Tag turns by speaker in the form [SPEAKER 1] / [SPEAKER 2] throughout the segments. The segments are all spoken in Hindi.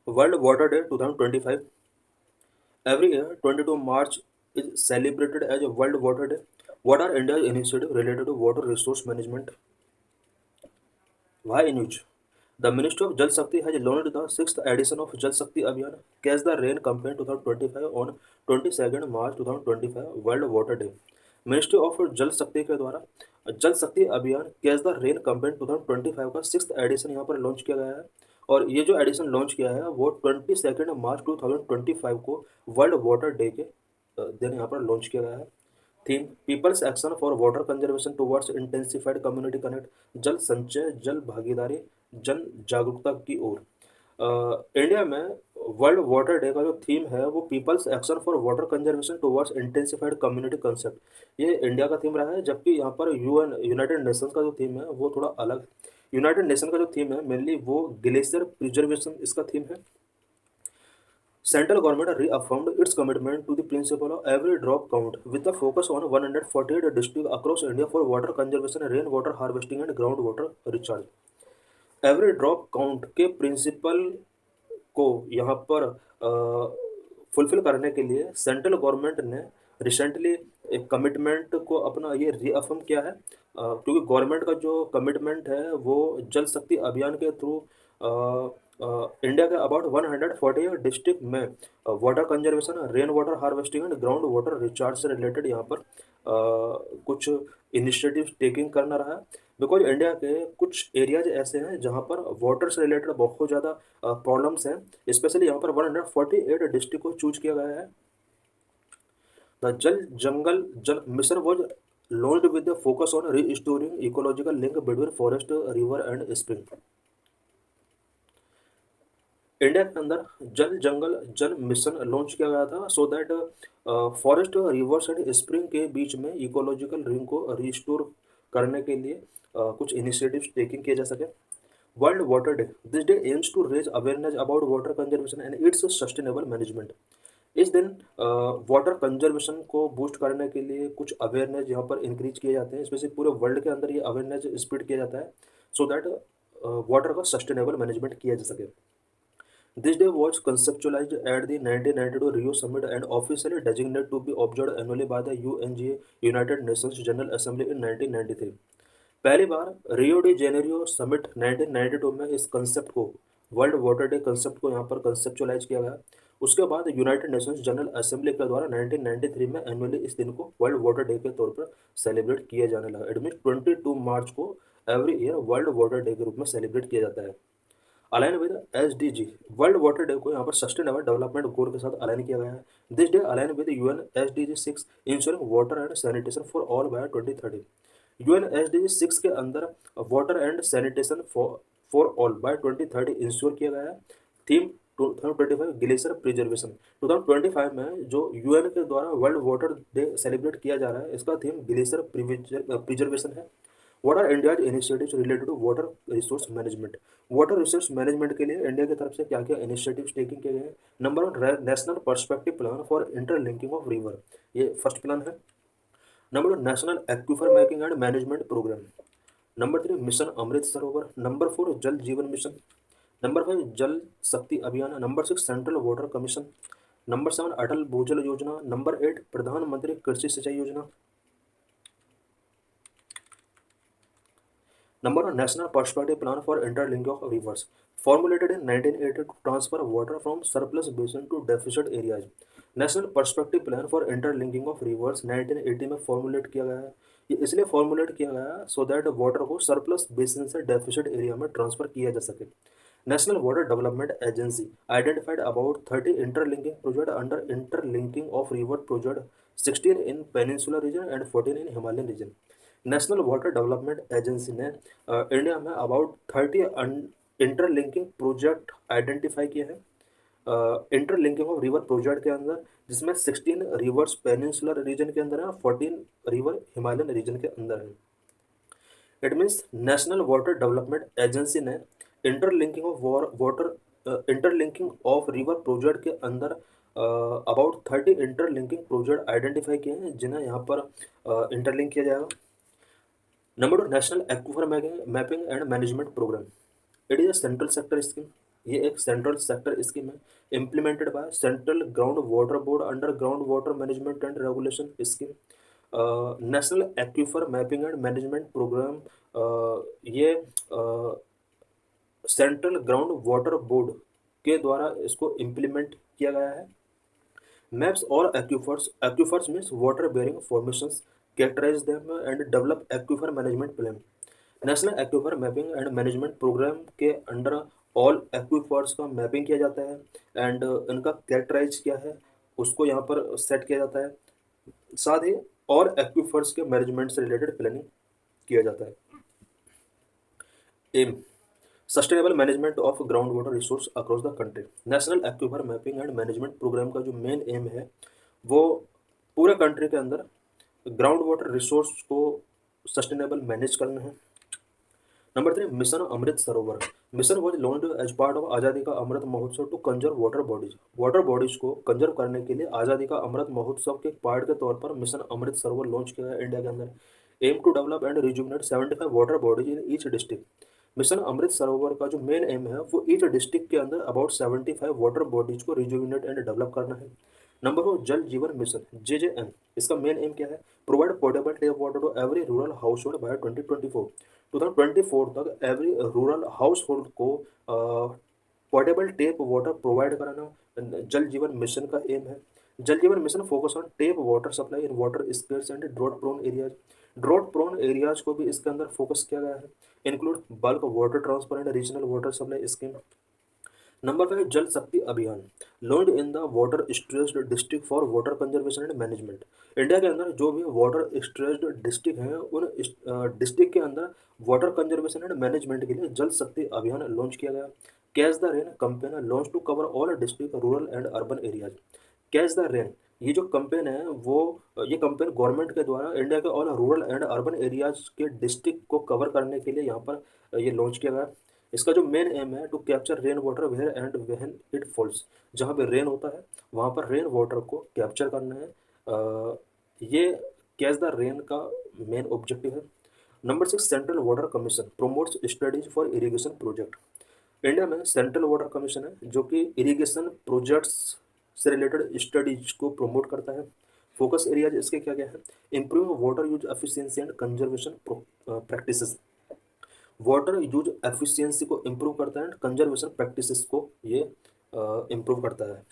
[SPEAKER 1] World water day 2025. Every year, 22 March is celebrated as a World Water Day. What are India's initiatives related to water resource management? Why in which? The Ministry of Jal Shakti has launched the sixth edition of Jal Shakti Abhiyan Catch the Rain campaign 2025 on 22nd March 2025 World Water Day. Ministry of जल शक्ति के द्वारा जल शक्ति अभियान कैच द रेन कैंपेन 2025 का सिक्स एडिशन यहाँ पर लॉन्च किया गया है। और ये जो एडिशन लॉन्च किया है वो 22 मार्च 2025 को वर्ल्ड वाटर डे के दिन यहाँ पर लॉन्च किया गया है। Theme people's action for water conservation towards intensified community connect, जल संचय जल भागीदारी जन जागरूकता की ओर। इंडिया में वर्ल्ड वाटर डे का जो थीम है वो people's action for water conservation towards intensified community concept, ये इंडिया का थीम रहा है। जबकि यहाँ पर यूनाइटेड नेशंस का जो थीम है वो थोड़ा अलग है। यूनाइटेड नेशन का जो थीम है मेनली वो ग्लेशियर प्रिजर्वेशन इसका थीम है। Central government reaffirmed its commitment to the principle of every drop count with the focus on 148 districts across India for water conservation, rainwater harvesting and groundwater recharge. Every drop count के प्रिंसिपल को यहाँ पर फुलफिल करने के लिए सेंट्रल गवर्नमेंट ने रिसेंटली एक कमिटमेंट को अपना ये रीअफर्म किया है। क्योंकि गवर्नमेंट का जो कमिटमेंट है वो जल शक्ति अभियान के थ्रू इंडिया के अबाउट 148 डिस्ट्रिक्ट में water conservation, rain water harvesting and ground water recharge से रिलेटेड यहाँ पर कुछ इनिशिएटिव टेकिंग करना रहा है। बिकॉज इंडिया के कुछ एरियाज ऐसे हैं जहाँ पर वाटर से रिलेटेड बहुत ज़्यादा प्रॉब्लम्स हैं। स्पेशली यहाँ पर 148 डिस्ट्रिक्ट को चूज किया गया है। द जल जंगल जल mission was launched with the focus on restoring ecological link between forest, river and spring. India के अंदर जल जंगल जल मिशन लॉन्च किया गया था so that forest, reverse and spring के बीच में इकोलॉजिकल रिंग को रिस्टोर करने के लिए कुछ इनिशिएटिव्स टेकिंग किए जा सके। World water day this day aims to raise awareness about water conservation and its sustainable management. इस दिन वाटर कंजर्वेशन को बूस्ट करने के लिए कुछ अवेयरनेस यहाँ पर इंक्रीज किए जाते हैं। स्पेशली पूरे वर्ल्ड के अंदर ये अवेयरनेस स्प्रेड किया जाता है सो दैट वाटर का सस्टेनेबल मैनेजमेंट किया जा सके। This day was conceptualized at the 1992 Rio Summit and officially designated to be observed annually by the UNGA United Nations General Assembly in 1993। पहली बार रियो डी जेनेरियो समिट 1992 में इस कंसेप्ट को वर्ल्ड वाटर डे कंसेप्ट को यहाँ पर कंसेप्चुलाइज किया गया। उसके बाद यूनाइटेड नेशंस जनरल असेंबली के द्वारा 1993 में एनुअली इस दिन को वर्ल्ड वाटर डे के तौर पर सेलिब्रेट किया जाने लगा। इट मीन 22 मार्च को every year world water day के रूप में सेलिब्रेट किया जाता है। Align with SDG world water day को यहाँ पर सस्टेनेबल डेवलपमेंट गोल के साथ अलाइन किया गया है। This day align with UN SDG 6 ensuring water and sanitation for all by 2030। UN SDG 6 के अंदर water and sanitation for all by 2030 ensure किया गया है। Theme 2025 glacier preservation. 2025 में जो UN के द्वारा वर्ल्ड वाटर डे सेलिब्रेट किया जा रहा है इसका थीम ग्लेशियर प्रिजर्वेशन है। What are India's initiatives related to water resource management. Water resource management के लिए इंडिया की तरफ से क्या क्या इनिशिएटिव्स टेकिंग किए गए हैं। Number 1 national perspective plan for interlinking of river, ये फर्स्ट प्लान है। Number 2 national aquifer mapping and management programme. Number 3 mission Amrit Sarovar. Number 4 Jal Jeevan mission. Number 5 जल शक्ति अभियान। Number 6 central water commission. Number 7 Atal Bhujal योजना। नंबर 8 प्रधानमंत्री कृषि सिंचाई योजना। Number 1 National Perspective Plan for Interlinking of Rivers, formulated in 1980 to transfer water from surplus basin to deficit areas। National perspective plan for interlinking of reverse 1980 में फॉर्मुलेट किया गया है। ये इसलिए फॉर्मुलेट किया गया सो दैट वाटर को सरप्लस बेसिन से डेफिसिट एरिया में ट्रांसफर किया जा सके। National water development agency identified about 30 interlinking project under interlinking of river project, 16 in peninsular region and 14 in Himalayan region. National water development agency ने इंडिया में अबाउट 30 इंटरलिंकिंग प्रोजेक्ट आइडेंटिफाई किए हैं इंटरलिंकिंग ऑफ रिवर प्रोजेक्ट के अंदर, जिसमें 16 रिवर्स पेनिनसुलर रीजन के अंदर है और 14 रिवर हिमालयन रीजन के अंदर है। It means national water development agency ने interlinking of interlinking of river project के अंदर अबाउट 30 इंटरलिंकिंग प्रोजेक्ट आइडेंटिफाई किए हैं जिन्हें यहाँ पर इंटरलिंक किया जाएगा। Number 2 national aquifer mapping and management programme. It is a central sector scheme ये एक सेंट्रल सेक्टर स्कीम है, implemented by central ground water board under ground water management and regulation scheme. National aquifer mapping and management programme, ये सेंट्रल ग्राउंड वाटर बोर्ड के द्वारा इसको इम्प्लीमेंट किया गया है। Maps all aquifers. Aquifers means water-bearing formations. Characterize them and develop aquifer management plan. National aquifer mapping and management programme के अंडर ऑल एक्वीफर्स का मैपिंग किया जाता है एंड इनका कैरेक्टराइज क्या है उसको यहाँ पर सेट किया जाता है। साथ ही और एक्वीफर्स के मैनेजमेंट से रिलेटेड प्लानिंग किया जाता है। Aim sustainable management of ground water resource across the country. National aquifer mapping and management programme का जो मेन एम है वो पूरे कंट्री के अंदर ग्राउंड वाटर रिसोर्स को सस्टेनेबल मैनेज करना है। Number 3, mission Amrit Sarovar. Mission was launched as part of Azadi का Amrit Mahotsav to conserve water bodies को कंजर्व करने के लिए आज़ादी का अमृत महोत्सव के पार्ट के तौर पर मिशन अमृत सरोवर लॉन्च किया गया इंडिया के अंदर। Aim to develop and rejuvenate 75 water bodies in each district. Mission Amrit Sarovar का जो मेन एम है वो ईच डिस्ट्रिक्ट के अंदर अबाउट 75 वाटर बॉडीज को रिजुविनेट एंड डेवलप करना है। Number 4, Jal Jeevan mission JJM। इसका मेन एम क्या है? Provide portable tap water to every rural household by 2024। 2024 तक एवरी रूरल हाउस होल्ड को पोर्टेबल टेप वाटर प्रोवाइड कराना जल जीवन मिशन का एम है। Jal Jeevan mission focus on tap water supply in water scarce and drought prone areas. Drought prone areas को भी इसके अंदर फोकस किया गया है। Include bulk water transfer and regional water supply scheme. Number 5, जल शक्ति अभियान launch in the water stressed district for water conservation and management. India के अंदर जो भी वाटर स्ट्रेस्ड डिस्ट्रिक्ट हैं उन डिस्ट्रिक्ट के अंदर वाटर कंजर्वेशन एंड मैनेजमेंट के लिए जल शक्ति अभियान लॉन्च किया गया। Catch the rain campaign launch to cover all district rural and urban areas. Catch the rain, ये जो कैंपेन है वो ये कैंपेन गवर्नमेंट के द्वारा इंडिया के all rural and urban areas के डिस्ट्रिक्ट को कवर करने के लिए यहाँ पर ये लॉन्च किया गया। इसका जो मेन एम है to capture rain water where and when it falls. जहाँ पे रेन होता है वहाँ पर रेन वाटर को कैप्चर करना है। ये कैच द रेन का मेन ऑब्जेक्टिव है। Number 6, central water commission promotes studies for irrigation project. India में सेंट्रल वाटर कमीशन है जो कि इरिगेशन प्रोजेक्ट्स से रिलेटेड स्टडीज को प्रमोट करता है। फोकस एरियाज इसके क्या क्या है? Improve water use efficiency and conservation practices. Water use efficiency को इम्प्रूव करता है एंड कंजर्वेशन प्रैक्टिसेस को ये इम्प्रूव करता है।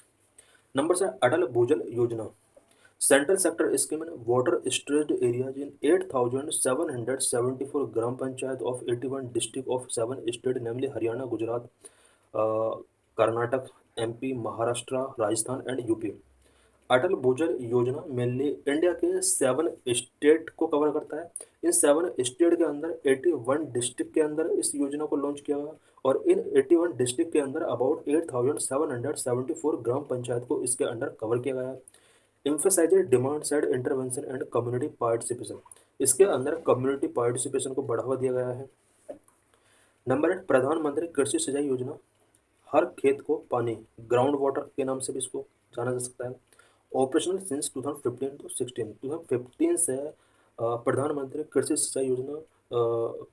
[SPEAKER 1] Number 7, Atal Bhujal Yojana central sector scheme in water stressed areas in 8774 gram panchayat of 81 district of 7 state namely Haryana, Gujarat, Karnataka, MP, Maharashtra, Rajasthan and UP. Atal Bhujal Yojana mainly India के 7 स्टेट को कवर करता है। इन 7 स्टेट के अंदर 81 डिस्ट्रिक्ट के अंदर इस योजना को लॉन्च किया गया और इन 81 डिस्ट्रिक्ट के अंदर अबाउट 8774 ग्राम पंचायत को इसके अंडर कवर किया गया है। Emphasized demand side intervention and community participation, इसके अंदर कम्युनिटी पार्टिसिपेशन को बढ़ावा दिया गया है। नंबर 8, प्रधानमंत्री कृषि सिंचाई योजना हर खेत को पानी ग्राउंड वाटर के नाम से भी इसको जाना जा सकता है। ऑपरेशनल सिंस 2015 टू 16, 2015 से प्रधानमंत्री कृषि सिंचाई योजना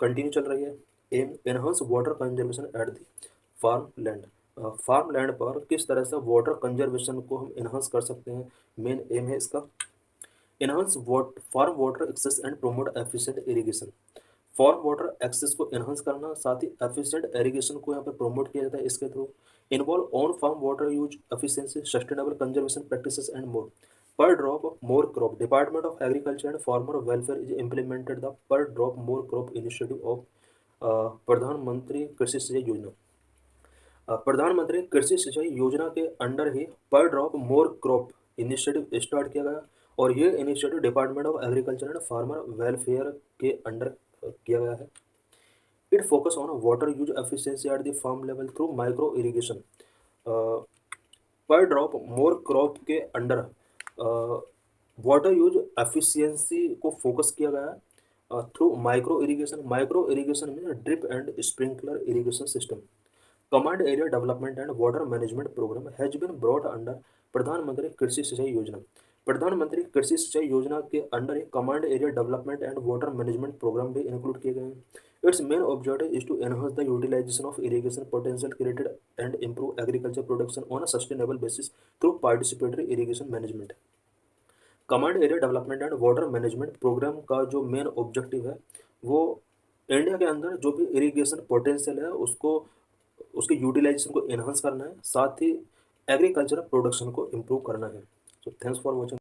[SPEAKER 1] कंटिन्यू चल रही है। Aim enhance water conservation at the farm land. Farm land पर किस तरह से वाटर कंजर्वेशन को हम इन्हांस कर सकते हैं, मेन एम है इसका। Enhance farm water access and promote efficient irrigation. Farm water access को एनहांस करना, साथ ही एफिशिएंट इरिगेशन को यहाँ पर प्रोमोट किया जाता है इसके through. Involve on farm water use efficiency sustainable conservation practices and more. Per drop more crop department of agriculture and farmer welfare is implemented the per drop more crop initiative of Pradhan Mantri Krishi सिंचाई योजना। प्रधानमंत्री कृषि सिंचाई योजना के अंडर ही per drop more crop initiative start किया गया और ये initiative department of agriculture and farmer welfare के अंडर किया गया है। It focus on water use efficiency at the farm level through micro irrigation. Per drop more crop के अंडर वाटर यूज एफिशिएंसी को फोकस किया गया through micro irrigation. Micro irrigation में drip and sprinkler irrigation system. Command area development and water management programme has been brought under प्रधानमंत्री कृषि सिंचाई योजना। प्रधानमंत्री कृषि सिंचाई योजना के अंडर एक command area development and water management programme भी इंक्लूड किए गए हैं. Its main objective is to enhance the utilization of irrigation potential created and improve agriculture production on a sustainable basis through participatory irrigation management. Command area development and water management programme का जो मेन ऑब्जेक्टिव है वो इंडिया के अंदर जो भी इरिगेशन पोटेंशियल है उसको उसके यूटिलाइजेशन को एनहांस करना है, साथ ही एग्रीकल्चर प्रोडक्शन को इम्प्रूव करना है. So thanks for watching.